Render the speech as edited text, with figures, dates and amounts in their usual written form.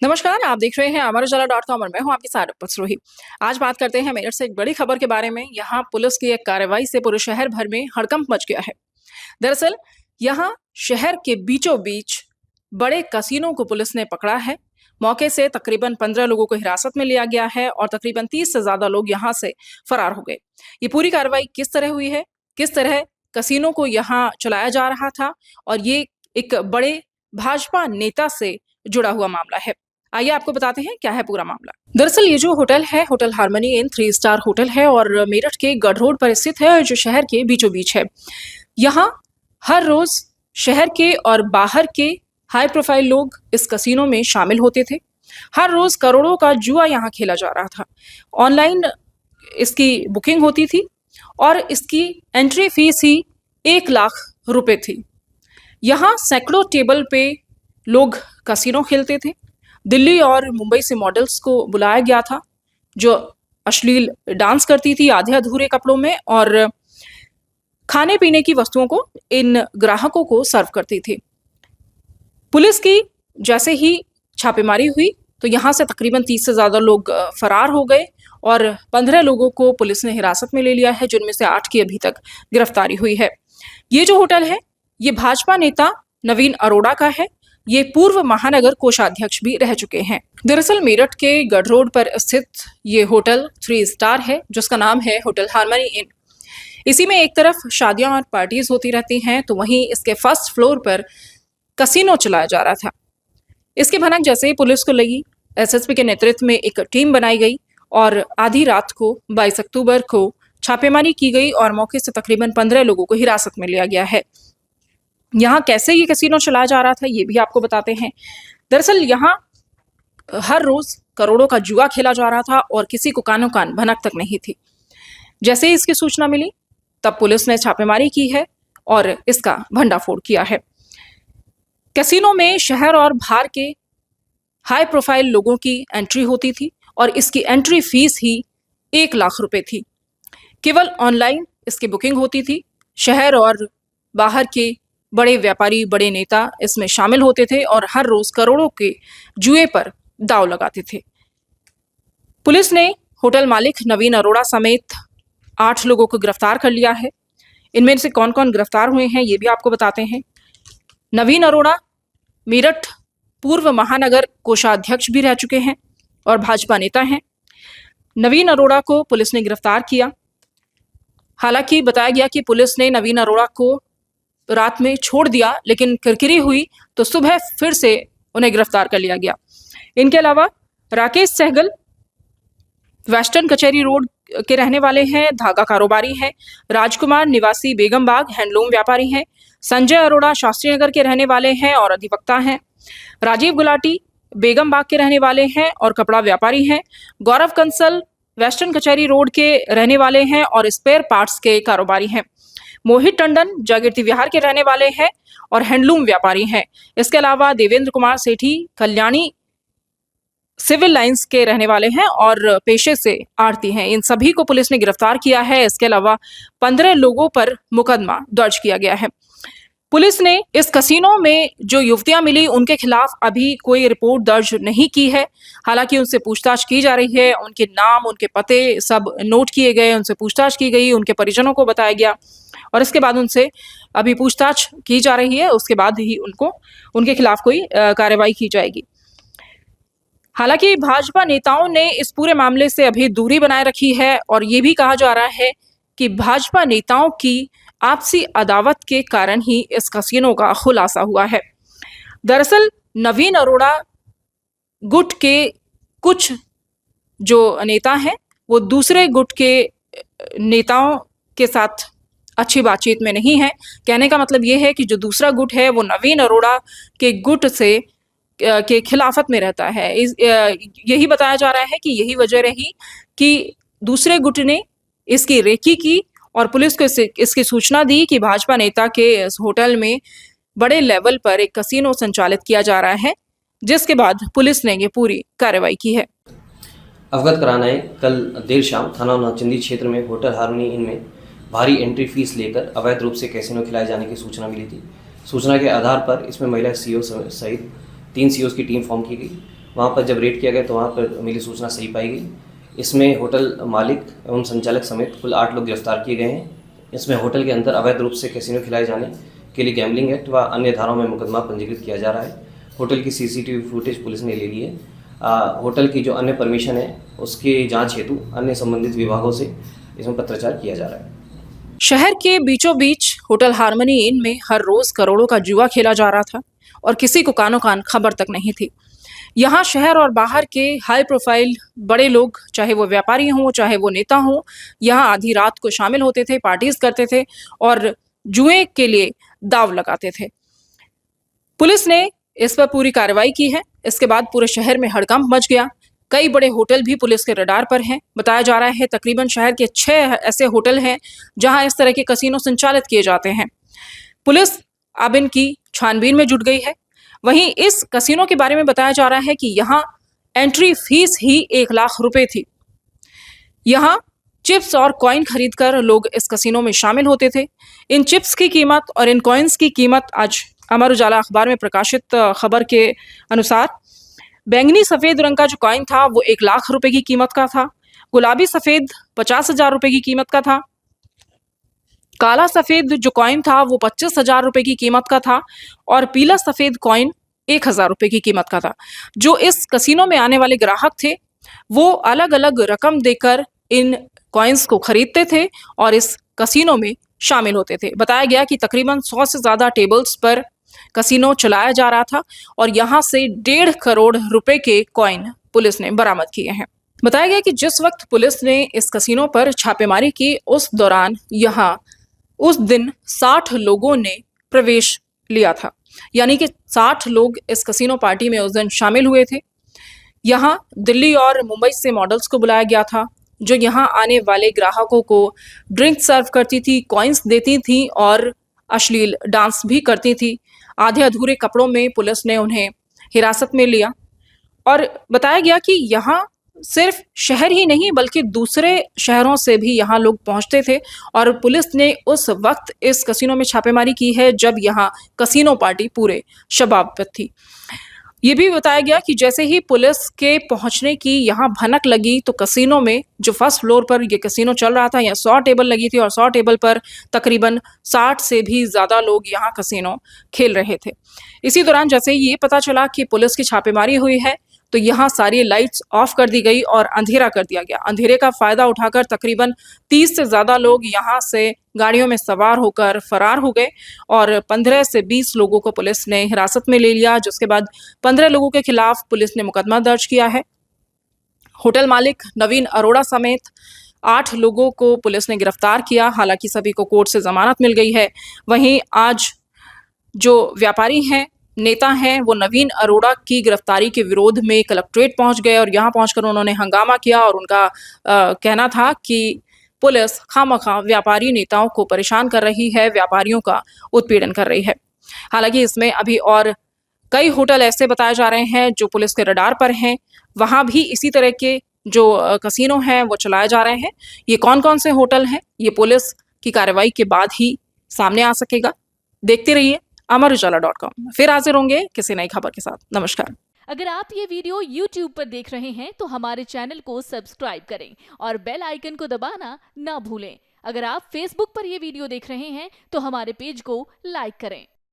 नमस्कार, आप देख रहे हैं अमर उजाला.com और मैं हूं आपके साथ पसरोही। आज बात करते हैं मेरठ से एक बड़ी खबर के बारे में। यहाँ पुलिस की एक कार्रवाई से पूरे शहर भर में हड़कंप मच गया है। दरअसल यहाँ शहर के बीचों बीच बड़े कसीनो को पुलिस ने पकड़ा है। मौके से तकरीबन 15 लोगों को हिरासत में लिया गया है और तकरीबन 30 से ज्यादा लोग यहाँ से फरार हो गए। ये पूरी कार्रवाई किस तरह हुई है, किस तरह कसीनो को यहाँ चलाया जा रहा था और ये एक बड़े भाजपा नेता से जुड़ा हुआ मामला है। आइए आपको बताते हैं क्या है पूरा मामला। दरअसल ये जो होटल है, hotel harmony in 3 star hotel है और मेरठ के गढ़ रोड पर स्थित है, जो शहर के बीचों बीच है। यहाँ हर रोज शहर के और बाहर के हाई प्रोफाइल लोग इस कसीनो में शामिल होते थे। हर रोज करोड़ों का जुआ यहाँ खेला जा रहा था। ऑनलाइन इसकी बुकिंग होती थी और इसकी एंट्री फीस ही 1 लाख रुपए थी। यहाँ सैकड़ों टेबल पे लोग कसीनो खेलते थे। दिल्ली और मुंबई से मॉडल्स को बुलाया गया था, जो अश्लील डांस करती थी आधे अधूरे कपड़ों में और खाने पीने की वस्तुओं को इन ग्राहकों को सर्व करती थी। पुलिस की जैसे ही छापेमारी हुई तो यहाँ से तकरीबन 30 से ज्यादा लोग फरार हो गए और 15 लोगों को पुलिस ने हिरासत में ले लिया है, जिनमें से 8 की अभी तक गिरफ्तारी हुई है। ये जो होटल है, ये भाजपा नेता नवीन अरोड़ा का है। ये पूर्व महानगर कोषाध्यक्ष भी रह चुके हैं। दरअसल मेरठ के गढ़ रोड पर स्थित ये होटल 3 स्टार है, जिसका नाम है होटल हार्मनी इन। इसी में एक तरफ शादियां और पार्टीज होती रहती हैं, तो वहीं इसके फर्स्ट फ्लोर पर कसीनो चलाया जा रहा था। इसकी भनक जैसे ही पुलिस को लगी, एसएसपी के नेतृत्व में एक टीम बनाई गई और आधी रात को 22 अक्टूबर को छापेमारी की गई और मौके से तकरीबन 15 लोगों को हिरासत में लिया गया है। यहाँ कैसे ये कैसीनो चलाया जा रहा था, ये भी आपको बताते हैं। दरअसल यहाँ हर रोज करोड़ों का जुआ खेला जा रहा था और किसी को कानो कान भनक तक नहीं थी। जैसे ही इसकी सूचना मिली, तब पुलिस ने छापेमारी की है और इसका भंडाफोड़ किया है। कैसीनो में शहर और बाहर के हाई प्रोफाइल लोगों की एंट्री होती थी और इसकी एंट्री फीस ही 1 लाख रुपए थी। केवल ऑनलाइन इसकी बुकिंग होती थी। शहर और बाहर के बड़े व्यापारी, बड़े नेता इसमें शामिल होते थे और हर रोज करोड़ों के जुए पर दांव लगाते थे। पुलिस ने होटल मालिक नवीन अरोड़ा समेत 8 लोगों को गिरफ्तार कर लिया है। इनमें से कौन कौन गिरफ्तार हुए हैं, ये भी आपको बताते हैं। नवीन अरोड़ा मेरठ पूर्व महानगर कोषाध्यक्ष भी रह चुके हैं और भाजपा नेता हैं। नवीन अरोड़ा को पुलिस ने गिरफ्तार किया। हालांकि बताया गया कि पुलिस ने नवीन अरोड़ा को रात में छोड़ दिया, लेकिन किरकिरी हुई तो सुबह फिर से उन्हें गिरफ्तार कर लिया गया। इनके अलावा राकेश सहगल वेस्टर्न कचहरी रोड के रहने वाले हैं, धागा कारोबारी हैं। राजकुमार निवासी बेगम बाग हैंडलूम व्यापारी हैं। संजय अरोड़ा शास्त्री नगर के रहने वाले हैं और अधिवक्ता हैं। राजीव गुलाटी बेगम बाग के रहने वाले हैं और कपड़ा व्यापारी हैं। गौरव कंसल वेस्टर्न कचहरी रोड के रहने वाले हैं और स्पेयर पार्ट्स के कारोबारी हैं। मोहित टंडन जागीरती विहार के रहने वाले हैं और हैंडलूम व्यापारी हैं। इसके अलावा देवेंद्र कुमार सेठी कल्याणी सिविल लाइंस के रहने वाले हैं और पेशे से आड़ती हैं। इन सभी को पुलिस ने गिरफ्तार किया है। इसके अलावा 15 लोगों पर मुकदमा दर्ज किया गया है। पुलिस ने इस कसीनो में जो युवतियां मिली, उनके खिलाफ अभी कोई रिपोर्ट दर्ज नहीं की है। हालांकि उनसे पूछताछ की जा रही है। उनके नाम, उनके पते सब नोट किए गए, उनसे पूछताछ की गई, उनके परिजनों को बताया गया और इसके बाद उनसे अभी पूछताछ की जा रही है। उसके बाद ही उनके खिलाफ कोई कार्रवाई की जाएगी। हालांकि भाजपा नेताओं ने इस पूरे मामले से अभी दूरी बनाए रखी है और ये भी कहा जा रहा है कि भाजपा नेताओं की आपसी अदावत के कारण ही इस कसीनो का खुलासा हुआ है। दरअसल नवीन अरोड़ा गुट के कुछ जो नेता हैं, वो दूसरे गुट के नेताओं के साथ अच्छी बातचीत में नहीं है। कहने का मतलब ये है कि जो दूसरा गुट है, वो नवीन अरोड़ा के गुट से के खिलाफत में रहता है। यही बताया जा रहा है कि यही वजह रही कि दूसरे गुट ने इसकी रेकी की और पुलिस को इसकी सूचना दी कि भाजपा नेता के इस होटल में बड़े लेवल पर एक कसीनो संचालित किया जा रहा है, जिसके बाद पुलिस ने ये पूरी कार्रवाई की है। अवगत कराना है, कल देर शाम थाना नौचंदी क्षेत्र में होटल हार्मनी इन में भारी एंट्री फीस लेकर अवैध रूप से कैसीनो खिलाए जाने की सूचना मिली थी। सूचना के आधार पर इसमें महिला सीईओ सहित 3 सीईओ की टीम फॉर्म की गई वहाँ पर जब रेड किया गया तो वहाँ पर मिली सूचना सही पाई गई। इसमें होटल मालिक एवं संचालक समेत कुल 8 लोग गिरफ्तार किए गए हैं। इसमें होटल के अंदर अवैध रूप से कैसीनो खिलाए जाने के लिए गैम्बलिंग एक्ट व अन्य धाराओं में मुकदमा पंजीकृत किया जा रहा है। होटल की सीसीटीवी फुटेज पुलिस ने ले ली है। होटल की जो अन्य परमिशन है उसकी जांच हेतु अन्य संबंधित विभागों से इसमें पत्राचार किया जा रहा है। शहर के बीचों बीच होटल हार्मनी इन में हर रोज करोड़ों का जुआ खेला जा रहा था और किसी को कानो कान खबर तक नहीं थी। यहाँ शहर और बाहर के हाई प्रोफाइल बड़े लोग, चाहे वो व्यापारी हों चाहे वो नेता हों, यहाँ आधी रात को शामिल होते थे, पार्टीज करते थे और जुए के लिए दाव लगाते थे। पुलिस ने इस पर पूरी कार्रवाई की है। इसके बाद पूरे शहर में हड़कंप मच गया। कई बड़े होटल भी पुलिस के रडार पर हैं। बताया जा रहा है तकरीबन शहर के 6 ऐसे होटल हैं जहां इस तरह के कसीनो संचालित किए जाते हैं। पुलिस अब इनकी छानबीन में जुट गई है। वहीं इस कसीनो के बारे में बताया जा रहा है कि यहाँ एंट्री फीस ही 1 लाख रुपए थी। यहाँ चिप्स और कॉइन खरीदकर लोग इस कसीनो में शामिल होते थे। इन चिप्स की कीमत और इन कॉइन्स की कीमत आज अमर उजाला अखबार में प्रकाशित खबर के अनुसार बैंगनी सफेद रंग का जो कॉइन था वो 1 लाख रुपए की कीमत का था। गुलाबी सफेद 50,000 रुपए की कीमत का था। काला सफेद जो कॉइन था वो 25,000 रुपए की कीमत का था और पीला सफेद कॉइन 1,000 रुपए की कीमत का था। जो इस कसीनो में आने वाले ग्राहक थे वो अलग अलग रकम देकर इन कॉइन्स को खरीदते थे और इस कसीनो में शामिल होते थे। बताया गया कि तकरीबन 100 से ज्यादा टेबल्स पर कसीनो चलाया जा रहा था और यहाँ से 1.5 करोड़ रुपए के कॉइन पुलिस ने बरामद किए हैं। बताया गया कि जिस वक्त पुलिस ने इस कसीनो पर छापेमारी की उस दौरान यहाँ उस दिन 60 लोगों ने प्रवेश लिया था, यानी कि 60 लोग इस कसीनो पार्टी में उस दिन शामिल हुए थे। यहाँ दिल्ली और मुंबई से मॉडल्स को बुलाया गया था जो यहाँ आने वाले ग्राहकों को ड्रिंक सर्व करती थी, कॉइन्स देती थी और अश्लील डांस भी करती थी। आधे अधूरे कपड़ों में पुलिस ने उन्हें हिरासत में लिया और बताया गया कि यहाँ सिर्फ शहर ही नहीं बल्कि दूसरे शहरों से भी यहाँ लोग पहुँचते थे और पुलिस ने उस वक्त इस कसीनो में छापेमारी की है जब यहाँ कसीनो पार्टी पूरे शबाब पर थी। ये भी बताया गया कि जैसे ही पुलिस के पहुंचने की यहाँ भनक लगी तो कसीनो में जो फर्स्ट फ्लोर पर ये कसीनो चल रहा था यहाँ 100 टेबल लगी थी और 100 टेबल पर तकरीबन 60 से भी ज़्यादा लोग यहाँ कसीनो खेल रहे थे। इसी दौरान जैसे ही ये पता चला कि पुलिस की छापेमारी हुई है तो यहाँ सारी लाइट्स ऑफ कर दी गई और अंधेरा कर दिया गया। अंधेरे का फायदा उठाकर तकरीबन 30 से ज़्यादा लोग यहाँ से गाड़ियों में सवार होकर फरार हो गए और 15 से 20 लोगों को पुलिस ने हिरासत में ले लिया, जिसके बाद 15 लोगों के खिलाफ पुलिस ने मुकदमा दर्ज किया है। होटल मालिक नवीन अरोड़ा समेत 8 लोगों को पुलिस ने गिरफ्तार किया। हालांकि सभी को कोर्ट से जमानत मिल गई है। वहीं आज जो व्यापारी हैं, नेता हैं, वो नवीन अरोड़ा की गिरफ्तारी के विरोध में कलेक्ट्रेट पहुंच गए और यहाँ पहुंचकर उन्होंने हंगामा किया और उनका कहना था कि पुलिस खामखा व्यापारी नेताओं को परेशान कर रही है, व्यापारियों का उत्पीड़न कर रही है। हालांकि इसमें अभी और कई होटल ऐसे बताए जा रहे हैं जो पुलिस के रडार पर हैं। वहाँ भी इसी तरह के जो कसीनो हैं वो चलाए जा रहे हैं। ये कौन कौन से होटल हैं ये पुलिस की कार्रवाई के बाद ही सामने आ सकेगा। देखते रहिए amarujala.com। फिर हाजिर होंगे किसी नई खबर के साथ। नमस्कार। अगर आप ये वीडियो YouTube पर देख रहे हैं तो हमारे चैनल को सब्सक्राइब करें और बेल आइकन को दबाना ना भूलें। अगर आप Facebook पर ये वीडियो देख रहे हैं तो हमारे पेज को लाइक करें।